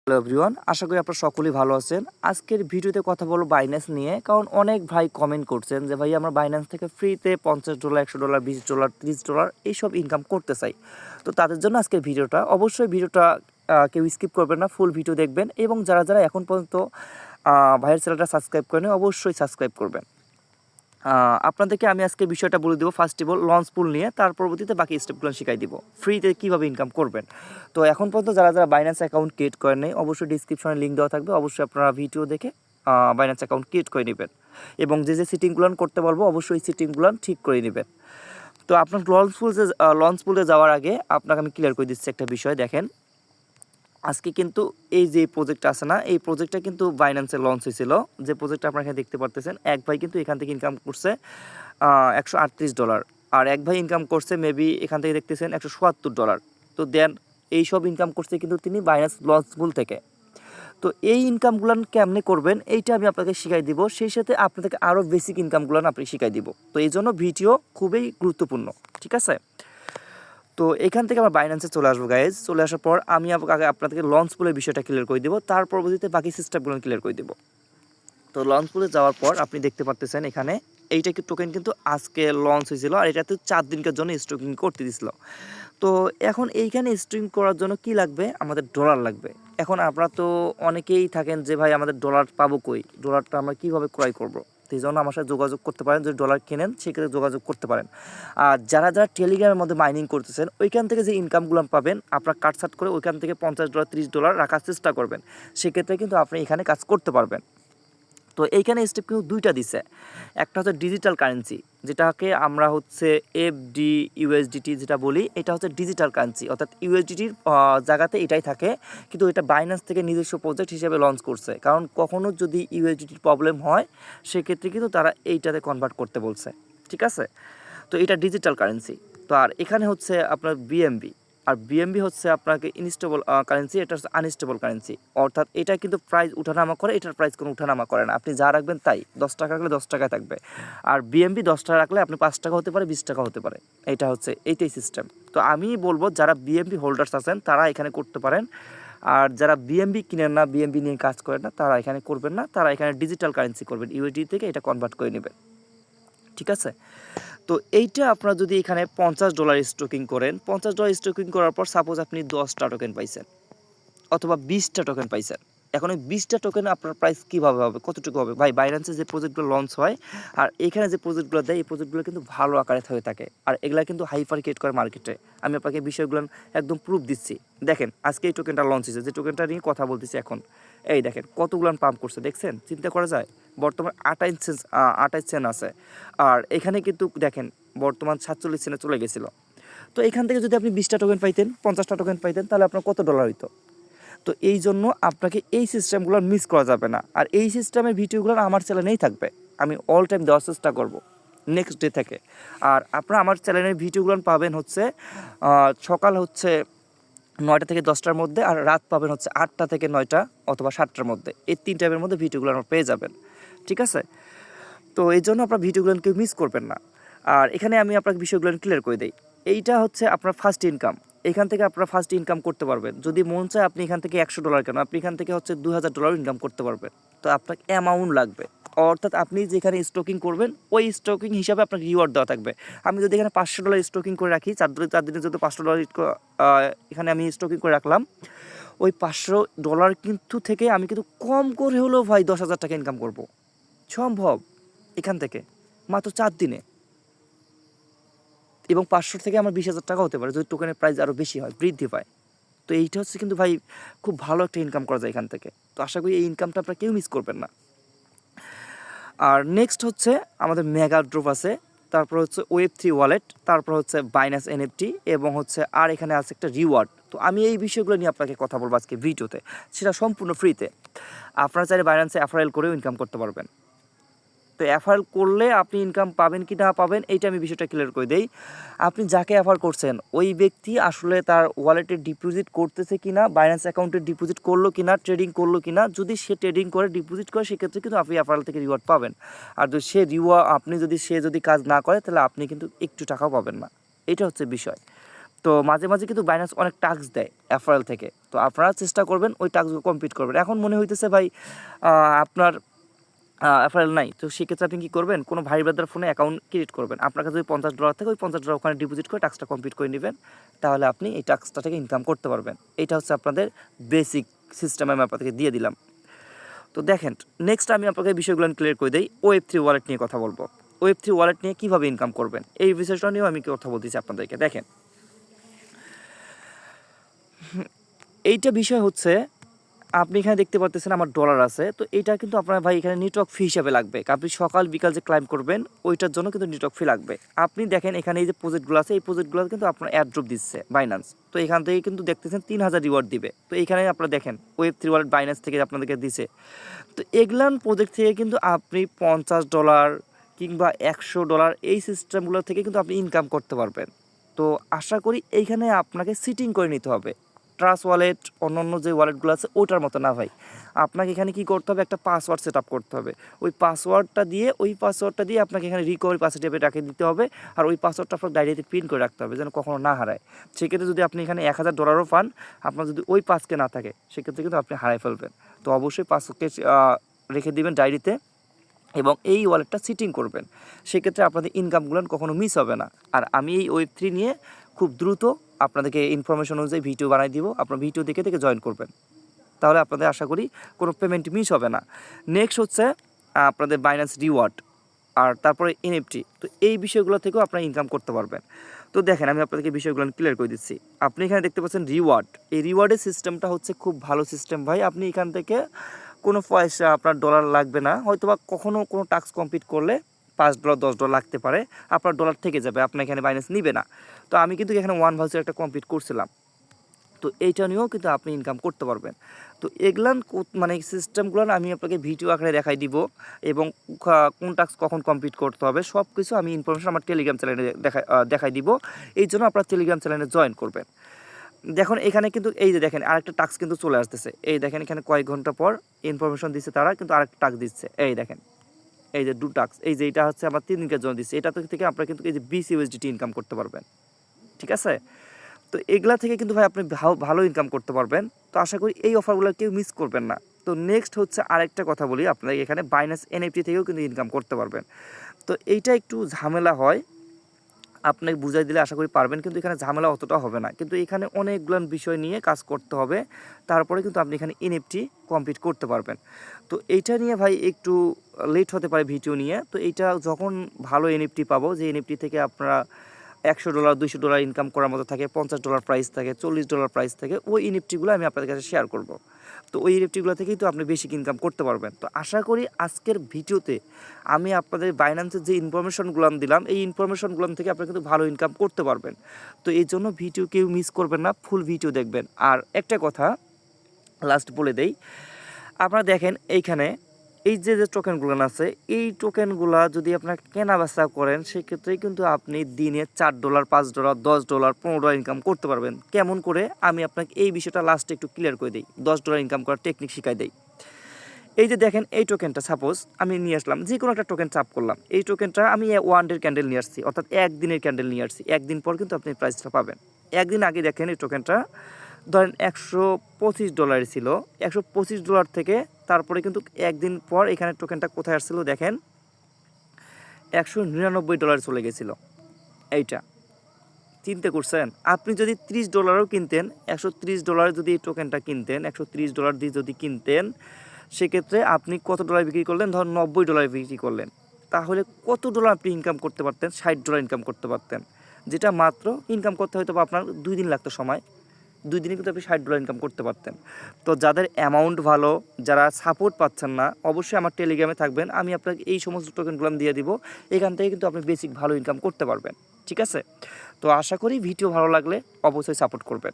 Hello everyone, আশা করি আপনারা সকলেই ভালো আছেন। আজকের ভিডিওতে কথা বলবো বাইন্যান্স নিয়ে, কারণ অনেক ভাই কমেন্ট করছেন যে ভাই আমরা বাইন্যান্স থেকে ফ্রিতে $50, $100, $20, $30 এইসব ইনকাম করতে চাই। তো তাদের জন্য আজকের ভিডিওটা, অবশ্যই ভিডিওটা কেউ স্কিপ করবেন না, ফুল ভিডিও দেখবেন এবং যারা যারা এখন পর্যন্ত ভাইয়ের চ্যানেলটা সাবস্ক্রাইব করেনি অবশ্যই সাবস্ক্রাইব করবেন। আপনাদেরকে আমি আজকে বিষয়টা বলে দেবো। ফার্স্ট অফ অল লঞ্চ পুল নিয়ে, তার পরবর্তীতে বাকি স্টেপগুলো শিখাই দিব ফ্রিতে কীভাবে ইনকাম করবেন। তো এখন পর্যন্ত যারা যারা বাইন্যান্স অ্যাকাউন্ট ক্রিয়েট করেন নাই, অবশ্যই ডিসক্রিপশনে লিঙ্ক দেওয়া থাকবে, অবশ্যই আপনারা ভিডিও দেখে বাইন্যান্স অ্যাকাউন্ট ক্রিয়েট করে নেবেন এবং যে যে সেটিংগুলো করতে বলবো অবশ্যই সেটিংগুলো ঠিক করে নেবেন। তো আপনার লঞ্চ পুলে যাওয়ার আগে আপনাকে আমি ক্লিয়ার করে দিচ্ছি একটা বিষয়। দেখেন, আজকে কিন্তু এই যে প্রজেক্টটা আছে না, এই প্রজেক্টটা কিন্তু বাইন্যান্সে লঞ্চ হয়েছিল। যে প্রজেক্টটা আপনারা এখানে দেখতে পারতেছেন, এক ভাই কিন্তু এখান থেকে ইনকাম করছে $138, আর এক ভাই ইনকাম করছে মেবি এখান থেকে দেখতেছেন $177। তো দেন এইসব ইনকাম করছে কিন্তু তিনি বাইন্যান্স লঞ্চ পুল থেকে। তো এই ইনকামগুলো কেমনে করবেন এইটা আমি আপনাকে শিখাই দিব, সেই সাথে আপনাদেরকে আরও বেসিক ইনকামগুলো আপনি শিখাই দিব। তো এই জন্য ভিডিও খুবই গুরুত্বপূর্ণ, ঠিক আছে? তো এখান থেকে আমরা বাইন্যান্সে চলে আসবো গাইজ। চলে আসার পর আমি আগে আপনাদেরকে লঞ্চ পুলের বিষয়টা ক্লিয়ার করে দেবো, তার পরবর্তীতে বাকি সিস্টেমগুলো ক্লিয়ার করে দেবো। তো লঞ্চ পুলে যাওয়ার পর আপনি দেখতে পারতেছেন এখানে এইটা কি টোকেন কিন্তু আজকে লঞ্চ হয়েছিল, আর এটাতে 4 দিনের জন্য স্টকিং করতে দিছিল। তো এখন এইখানে স্ট্রিম করার জন্য কি লাগবে, আমাদের ডলার লাগবে। এখন আপনারা তো অনেকেই থাকেন যে ভাই আমাদের ডলার পাবো কই, ডলারটা আমরা কীভাবে ক্রয় করবো। সেই জন্য আমার সাথে যোগাযোগ করতে পারেন, যদি ডলার কেনেন সেক্ষেত্রে যোগাযোগ করতে পারেন। আর যারা যারা টেলিগ্রামের মধ্যে মাইনিং করতেছেন, ওইখান থেকে যে ইনকামগুলো পাবেন আপনার কাটসাট করে ওইখান থেকে $50, $30 রাখার চেষ্টা করবেন, সেক্ষেত্রে কিন্তু আপনি এখানে কাজ করতে পারবেন। তো এইখানে স্টেপ কিন্তু দুইটা দিছে। একটা হচ্ছে ডিজিটাল কারেন্সি, যেটাকে আমরা হচ্ছে FD/USDT যেটা বলি, এটা হচ্ছে ডিজিটাল কারেন্সি, অর্থাৎ ইউএসডিটির জায়গাতে এটাই থাকে, কিন্তু এটা বাইন্যান্স থেকে নিজস্ব প্রজেক্ট হিসেবে লঞ্চ করছে। কারণ কখনো যদি ইউএসডিটির প্রবলেম হয় সেক্ষেত্রে কিন্তু তারা এইটাতে কনভার্ট করতে বলছে, ঠিক আছে? তো এটা ডিজিটাল কারেন্সি। তো আর এখানে হচ্ছে আপনার বিএমবি, আর বিএমবি হচ্ছে আপনাকে ইনস্টেবল কারেন্সি, এটা হচ্ছে আনস্টেবল কারেন্সি, অর্থাৎ এটা কিন্তু প্রাইস উঠানামা করে, এটার প্রাইস কোনো উঠানামা করে না। আপনি যা রাখবেন তাই, 10 টাকা রাখলে 10 টাকায় থাকবে, আর বিএমবি 10 টাকা রাখলে আপনি 5 টাকা হতে পারে, 20 টাকা হতে পারে। এটা হচ্ছে এইটাই সিস্টেম। তো আমি বলবো যারা বিএমবি হোল্ডার্স আছেন তারা এখানে করতে পারেন, আর যারা বিএমবি কিনেন না, বিএমবি নিয়ে কাজ করেন না, তারা এখানে করবেন না, তারা এখানে ডিজিটাল কারেন্সি করবেন, ইউএসডি থেকে এটা কনভার্ট করে নেবেন, ঠিক আছে? তো এইটা আপনারা যদি এখানে $50 স্টকিং করেন, $50 স্টকিং করার পর সাপোজ আপনি 10টা টোকেন পাইছেন অথবা 20টা টোকেন পাইছেন। এখন ওই 20টা টোকেন আপনার প্রাইস কীভাবে হবে, কতটুকু হবে? ভাই বাইন্যান্সে যে প্রজেক্টগুলো লঞ্চ হয় আর এখানে যে প্রজেক্টগুলো দেয়, এই প্রজেক্টগুলো কিন্তু ভালো আকারে হয়ে থাকে, আর এগুলা কিন্তু হাইপার ক্রিয়েট করে মার্কেটে। আমি আপনাকে বিষয়গুলো একদম প্রুফ দিচ্ছি। দেখেন আজকে এই টোকেনটা লঞ্চ হয়েছে, যে টোকেনটা নিয়ে কথা বলতেছি এখন, এই দেখেন কতগুলো পাম্প করছে, দেখছেন? চিন্তা করা যায়। বর্তমান 28 সেন্ট আছে, আর এখানে কিন্তু দেখেন বর্তমান 47 সেন্টে চলে গেছিলো। তো এখান থেকে যদি আপনি 20টা টোকেন পাইতেন, 50টা টোকেন পাইতেন, তাহলে আপনার কত ডলার হইতো? তো এই জন্য আপনাকে এই সিস্টেমগুলো মিস করা যাবে না, আর এই সিস্টেমের ভিডিওগুলো আমার চ্যানেলেই থাকবে, আমি অল টাইম দেওয়ার চেষ্টা করব নেক্সট ডে থেকে। আর আপনারা আমার চ্যানেলের ভিডিওগুলো পাবেন হচ্ছে সকাল হচ্ছে 9টা থেকে 10টার মধ্যে, আর রাত পাবেন হচ্ছে 8টা থেকে 9টা অথবা 7টার মধ্যে। এই 3 টাইমের মধ্যে ভিডিওগুলো আপনারা পেয়ে যাবেন, ঠিক আছে? তো এই জন্য আপনার ভিডিওগুলো কেউ মিস করবেন না। আর এখানে আমি আপনাকে বিষয়গুলো ক্লিয়ার করে দিই। এইটা হচ্ছে আপনার ফার্স্ট ইনকাম, এখান থেকে আপনারা ফার্স্ট ইনকাম করতে পারবেন। যদি মন চায় আপনি এখান থেকে $100 কেন, আপনি এখান থেকে হচ্ছে $2000 ইনকাম করতে পারবেন। তো আপনার অ্যামাউন্ট লাগবে, অর্থাৎ আপনি যেখানে স্টকিং করবেন ওই স্টকিং হিসাবে আপনাকে রিওয়ার্ড দেওয়া থাকবে। আমি যদি এখানে $500 স্টকিং করে রাখি, 4 দিনে যদি $500 এখানে আমি স্টকিং করে রাখলাম, ওই $500 কিন্তু থেকে আমি কিন্তু কম করে হলেও ভাই 10,000 টাকা ইনকাম করব সম্ভব এখান থেকে, মাত্র 4 দিনে। এবং 500 থেকে আমার 20,000 টাকা হতে পারে যদি টোকেনের প্রাইস আরও বেশি হয়, বৃদ্ধি পায়। তো এইটা হচ্ছে কিন্তু ভাই খুব ভালো একটা ইনকাম করা যায় এখান থেকে। তো আশা করি এই ইনকামটা আপনারা কেউ মিস করবেন না। আর নেক্সট হচ্ছে আমাদের মেগা ড্রপ আছে, তারপর হচ্ছে Web3 ওয়ালেট, তারপর হচ্ছে বাইন্যান্স এনএফটি, এবং হচ্ছে আর এখানে আছে একটা রিওয়ার্ড। তো আমি এই বিষয়গুলো নিয়ে আপনাকে কথা বলবো আজকে ভিডিওতে, সেটা সম্পূর্ণ ফ্রিতে। আপনারা চাইলে বাইন্যান্সে অ্যাফারেল করেও ইনকাম করতে পারবেন। তো অ্যাফার করলে আপনি ইনকাম পাবেন কি না পাবেন এইটা আমি বিষয়টা ক্লিয়ার করে দেই। আপনি যাকে অ্যাফার করছেন ওই ব্যক্তি আসলে তার ওয়ালেটে ডিপোজিট করতেছে কি না, বাইন্যান্স অ্যাকাউন্টে ডিপোজিট করলো কি না, ট্রেডিং করলো কি না। যদি সে ট্রেডিং করে ডিপোজিট করে সেক্ষেত্রে কিন্তু আপনি অ্যাফারেল থেকে রিওয়ার্ড পাবেন। আর যদি সে যদি কাজ না করে তাহলে আপনি কিন্তু একটু টাকাও পাবেন না। এটা হচ্ছে বিষয়। তো মাঝে মাঝে কিন্তু বাইন্যান্স অনেক টাস্ক দেয় অ্যাফারেল থেকে, তো আপনারা চেষ্টা করবেন ওই টাস্কগুলো কমপ্লিট করবেন। এখন মনে হইতেছে ভাই আপনার অ্যাফারেল নাই, তো সেক্ষেত্রে আপনি কী করবেন, কোনো ভাই ব্রাদার ফোনে অ্যাকাউন্ট ক্রিয়েট করবেন, আপনার কাছে যদি $50 থাকে ওই $50 ওখানে ডিপোজিট করে টাস্কটা কমপ্লিট করে নেবেন, তাহলে আপনি এই টাস্কটা থেকে ইনকাম করতে পারবেন। এটা হচ্ছে আপনাদের বেসিক সিস্টেম, আমি আপনাদেরকে দিয়ে দিলাম। তো দেখেন, নেক্সট আমি আপনাকে বিষয়গুলো ক্লিয়ার করে দিই। Web3 ওয়ালেট নিয়ে কথা বলবো। Web3 ওয়ালেট নিয়ে কীভাবে ইনকাম করবেন এই বিষয়টা নিয়েও আমি কথা বলতেছি আপনাদেরকে। দেখেন, এইটা বিষয় হচ্ছে, আপনি এখানে দেখতে পারতেছেন আমার ডলার আছে, তো এটা কিন্তু আপনার ভাই এখানে নেটওয়ার্ক ফি হিসাবে লাগবে। আপনি সকাল বিকাল যে ক্লাইম করবেন ওইটার জন্য কিন্তু নেটওয়ার্ক ফি লাগবে। আপনি দেখেন এখানে এই যে প্রজেক্টগুলো আছে, এই প্রজেক্টগুলো কিন্তু আপনার অ্যাড্রপ দিচ্ছে বাইন্যান্স, তো এখান থেকে কিন্তু দেখতেছেন 3000 রিওয়ার্ড দিবে। তো এখানে আপনারা দেখেন Web3 ওয়ালেট বাইন্যান্স থেকে আপনাদেরকে দিছে। তো এগুলান প্রজেক্ট থেকে কিন্তু আপনি $50 কিংবা $100 এই সিস্টেমগুলো থেকে কিন্তু আপনি ইনকাম করতে পারবেন। তো আশা করি এইখানে আপনাকে সিটিং করে নিতে হবে। ট্রাস্ট ওয়ালেট অন্যান্য যে ওয়ালেটগুলো আছে ওটার মতো না ভাই, আপনাকে এখানে কি করতে হবে, একটা পাসওয়ার্ড সেট আপ করতে হবে। ওই পাসওয়ার্ডটা দিয়ে আপনাকে এখানে রিকভারি পাসওয়ার্ড রেখে দিতে হবে, আর ওই পাসওয়ার্ডটা আপনার ডায়েরিতে প্রিন্ট করে রাখতে হবে যেন কখনো না হারায়। সেক্ষেত্রে যদি আপনি এখানে $1000 পান, আপনার যদি ওই পাসকে না থাকে সেক্ষেত্রে কিন্তু আপনি হারাই ফেলবেন। তো অবশ্যই পাসওয়ার্ডকে রেখে দিবেন ডায়েরিতে এবং এই ওয়ালেটটা সিটিং করবেন, সেক্ষেত্রে আপনাদের ইনকামগুলো কখনো মিস হবে না। আর আমি এই Web3 নিয়ে খুব দ্রুত আপনাদেরকে ইনফরমেশন অনুযায়ী ভিডিও বানাই দিব, আপনার ভিডিও দেখে জয়েন করবেন, তাহলে আপনাদের আশা করি কোনো পেমেন্ট মিস হবে না। নেক্সট হচ্ছে আপনাদের বাইন্যান্স রিওয়ার্ড, আর তারপরে NFT, তো এই বিষয়গুলো থেকেও আপনারা ইনকাম করতে পারবেন। তো দেখেন, আমি আপনাদেরকে বিষয়গুলো ক্লিয়ার করে দিচ্ছি। আপনি এখানে দেখতে পাচ্ছেন রিওয়ার্ড, এই রিওয়ার্ডের সিস্টেমটা হচ্ছে খুব ভালো সিস্টেম ভাই। আপনি এখান থেকে কোনো পয়সা আপনার ডলার লাগবে না, হয়তো বা কখনও কোনো টাস্ক কমপ্লিট করলে $5 $10 লাগতে পারে, আপনার ডলার থেকে যাবে, আপনার এখানে বাইন্যান্স নিবে না। তো আমি কিন্তু এখানে 1 ভাউচার একটা কমপ্লিট করছিলাম, তো এইটা নিয়েও কিন্তু আপনি ইনকাম করতে পারবেন। তো এগুলান মানে সিস্টেমগুলো আমি আপনাকে ভিডিও আকারে দেখাই দিব, এবং কোন টাস্ক কখন কমপ্লিট করতে হবে সব কিছু আমি ইনফরমেশন আমার টেলিগ্রাম চ্যানেলে দেখাই দিব। এই জন্য আপনার টেলিগ্রাম চ্যানেলে জয়েন করবেন। দেখুন এখানে কিন্তু এই যে দেখেন আরেকটা টাস্ক কিন্তু চলে আসতেছে, এই দেখেন এখানে কয়েক ঘন্টা পর ইনফরমেশন দিচ্ছে তারা, কিন্তু আরেকটা টাস্ক দিচ্ছে, এই দেখেন এই যে 2 টাস্ক, এই যে এটা হচ্ছে আমার 3 দিনের জন্য দিচ্ছে, এটা থেকে আপনারা কিন্তু এই যে BCUSDT ইনকাম করতে পারবেন, ঠিক আছে। তো এগুলা থেকে কিন্তু ভাই আপনি ভালো ইনকাম করতে পারবেন। তো আশা করি এই অফারগুলো কেউ মিস করবেন না। তো নেক্সট হচ্ছে আরেকটা কথা বলি, আপনাকে এখানে বাইন্যান্স NFT থেকেও কিন্তু ইনকাম করতে পারবেন। তো এইটা একটু ঝামেলা হয়, আপনাকে বুঝাই দিলে আশা করি পারবেন, কিন্তু এখানে ঝামেলা অতটা হবে না, কিন্তু এখানে অনেকগুলো বিষয় নিয়ে কাজ করতে হবে, তারপরে কিন্তু আপনি এখানে NFT কমপ্লিট করতে পারবেন। তো এইটা নিয়ে ভাই একটু লেট হতে পারে ভিডিও নিয়ে। তো এইটা যখন ভালো NFT পাবো, যে NFT থেকে আপনারা $100 $200 ইনকাম করার মতো থাকে, $50 প্রাইস থাকে, $40 প্রাইস থাকে, ওই ইনএফটিগুলো আমি আপনাদের কাছে শেয়ার করব। তো ওই ইনএফটিগুলো থেকেই তো আপনি বেশি ইনকাম করতে পারবেন। তো আশা করি আজকের ভিডিওতে আমি আপনাদের বাইন্যান্সের যে ইনফরমেশনগুলো দিলাম, এই ইনফরমেশনগুলো থেকে আপনি কিন্তু ভালো ইনকাম করতে পারবেন। তো এই জন্য ভিডিও কেউ মিস করবেন না, ফুল ভিডিও দেখবেন। আর একটা কথা লাস্ট বলে দেই, আপনারা দেখেন এইখানে এই যে টোকেনগুলো আছে, এই টোকেনগুলো যদি আপনার কেনা বেচা করেন সেক্ষেত্রেই কিন্তু আপনি দিনে $4 $5 $10 $15 ইনকাম করতে পারবেন। কেমন করে আমি আপনাকে এই বিষয়টা লাস্টে একটু ক্লিয়ার করে দিই, $10 ইনকাম করার টেকনিক শিখাই দেই। এই যে দেখেন এই টোকেনটা সাপোজ আমি নিয়ে আসলাম, যে কোনো একটা টোকেন চাপ করলাম, এই টোকেনটা আমি 1 ডের ক্যান্ডেল নিয়ে আসছি, অর্থাৎ একদিনের ক্যান্ডেল নিয়ে আসছি, একদিন পর কিন্তু আপনি প্রাইসটা পাবেন। একদিন আগে দেখেন এই টোকেনটা ধরেন $125 ছিল, $125 থেকে তারপরে কিন্তু একদিন পর এখানে টোকেনটা কোথায় আসছিল দেখেন $199 চলে গেছিলো। এইটা চিন্তা করছেন, আপনি যদি $30 কিনতেন, $130 যদি এই টোকেনটা কিনতেন, $130 দিয়ে যদি কিনতেন, সেক্ষেত্রে আপনি কত ডলার বিক্রি করলেন, ধর $90 বিক্রি করলেন, তাহলে কত ডলার আপনি ইনকাম করতে পারতেন, $60 ইনকাম করতে পারতেন, যেটা মাত্র ইনকাম করতে হয়তো আপনার 2 দিন লাগতো সময়, 2 দিনে কিন্তু আপনি $60 ইনকাম করতে পারতেন। তো যাদের অ্যামাউন্ট ভালো, যারা সাপোর্ট পাচ্ছেন না, অবশ্যই আমার টেলিগ্রামে থাকবেন, আমি আপনাকে এই সমস্ত টোকেনগুলো দিয়ে দিব, এখান থেকে কিন্তু আপনি বেসিক ভালো ইনকাম করতে পারবেন, ঠিক আছে। তো আশা করি ভিডিও ভালো লাগলে অবশ্যই সাপোর্ট করবেন।